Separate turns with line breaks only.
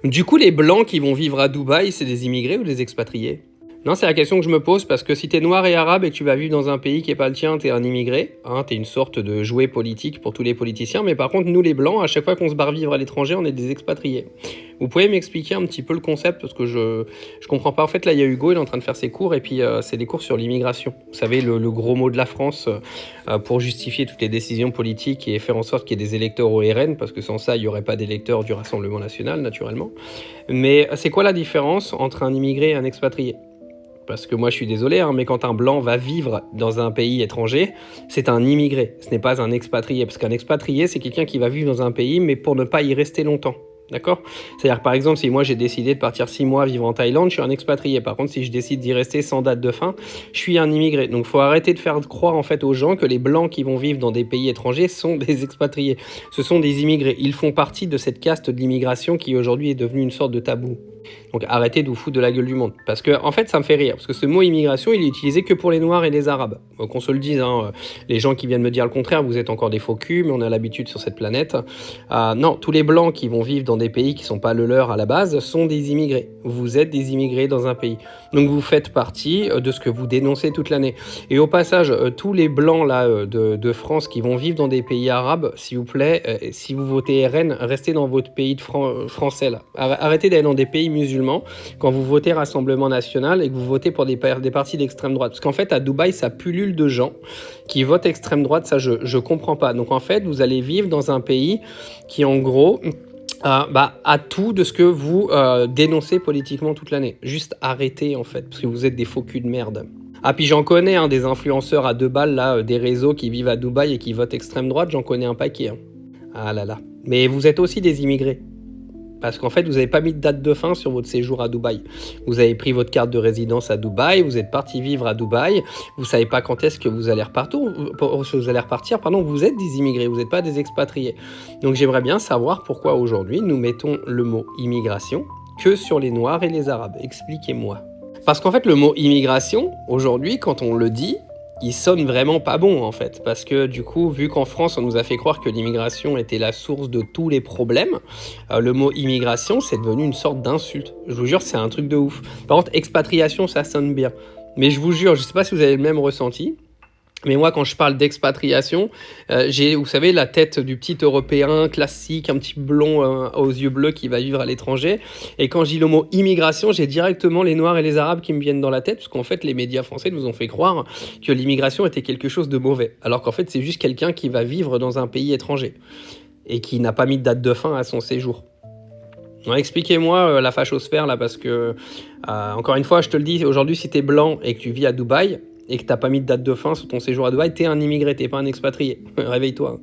Du coup, les blancs qui vont vivre à Dubaï, c'est des immigrés ou des expatriés? Non, c'est la question que je me pose parce que si t'es noir et arabe et que tu vas vivre dans un pays qui est pas le tien, t'es un immigré, hein, t'es une sorte de jouet politique pour tous les politiciens, mais par contre, nous les blancs, à chaque fois qu'on se barre vivre à l'étranger, on est des expatriés. Vous pouvez m'expliquer un petit peu le concept parce que je comprends pas. En fait, là, il y a Hugo, il est en train de faire ses cours et puis c'est des cours sur l'immigration. Vous savez, le gros mot de la France pour justifier toutes les décisions politiques et faire en sorte qu'il y ait des électeurs au RN, parce que sans ça, il n'y aurait pas d'électeurs du Rassemblement national, naturellement. Mais c'est quoi la différence entre un immigré et un expatrié? Parce que moi je suis désolé, hein, mais quand un blanc va vivre dans un pays étranger, c'est un immigré, ce n'est pas un expatrié. Parce qu'un expatrié, c'est quelqu'un qui va vivre dans un pays, mais pour ne pas y rester longtemps. D'accord? C'est-à-dire que par exemple, si moi j'ai décidé de partir 6 mois vivre en Thaïlande, je suis un expatrié. Par contre, si je décide d'y rester sans date de fin, je suis un immigré. Donc il faut arrêter de faire croire en fait aux gens que les blancs qui vont vivre dans des pays étrangers sont des expatriés. Ce sont des immigrés. Ils font partie de cette caste de l'immigration qui aujourd'hui est devenue une sorte de tabou. Donc arrêtez de vous foutre de la gueule du monde. Parce que en fait ça me fait rire. Parce que ce mot immigration il est utilisé que pour les noirs et les arabes. Qu'on se le dise, hein, les gens qui viennent me dire le contraire, vous êtes encore des faux culs, mais on a l'habitude sur cette planète. Non, tous les blancs qui vont vivre dans des pays qui ne sont pas le leur à la base sont des immigrés. Vous êtes des immigrés dans un pays. Donc vous faites partie de ce que vous dénoncez toute l'année. Et au passage, tous les blancs là, de France qui vont vivre dans des pays arabes, s'il vous plaît, si vous votez RN, restez dans votre pays de français là. Arrêtez d'aller dans des pays musulmans quand vous votez Rassemblement National et que vous votez pour des partis d'extrême droite. Parce qu'en fait, à Dubaï, ça pullule de gens qui votent extrême droite. Ça, je comprends pas. Donc en fait, vous allez vivre dans un pays qui, en gros, a tout de ce que vous dénoncez politiquement toute l'année. Juste arrêtez, en fait, parce que vous êtes des faux culs de merde. Ah, puis j'en connais, hein, des influenceurs à 2 balles, là, des réseaux qui vivent à Dubaï et qui votent extrême droite, j'en connais un paquet. Hein. Ah là là. Mais vous êtes aussi des immigrés. Parce qu'en fait, vous n'avez pas mis de date de fin sur votre séjour à Dubaï. Vous avez pris votre carte de résidence à Dubaï, vous êtes parti vivre à Dubaï, vous ne savez pas quand est-ce que vous allez repartir, pardon, vous êtes des immigrés, vous n'êtes pas des expatriés. Donc j'aimerais bien savoir pourquoi aujourd'hui nous mettons le mot immigration que sur les Noirs et les Arabes. Expliquez-moi. Parce qu'en fait, le mot immigration, aujourd'hui, quand on le dit, il sonne vraiment pas bon en fait, parce que du coup, vu qu'en France on nous a fait croire que l'immigration était la source de tous les problèmes, le mot immigration c'est devenu une sorte d'insulte. Je vous jure, c'est un truc de ouf. Par contre, expatriation ça sonne bien, mais je vous jure, je sais pas si vous avez le même ressenti. Mais moi, quand je parle d'expatriation, j'ai, vous savez, la tête du petit Européen classique, un petit blond aux yeux bleus qui va vivre à l'étranger. Et quand je dis le mot immigration, j'ai directement les Noirs et les Arabes qui me viennent dans la tête, parce qu'en fait, les médias français nous ont fait croire que l'immigration était quelque chose de mauvais. Alors qu'en fait, c'est juste quelqu'un qui va vivre dans un pays étranger et qui n'a pas mis de date de fin à son séjour. Alors, expliquez-moi la fachosphère, là, parce que, encore une fois, je te le dis, aujourd'hui, si t'es blanc et que tu vis à Dubaï, et que t'as pas mis de date de fin sur ton séjour à Dubaï, t'es un immigré, t'es pas un expatrié. Réveille-toi.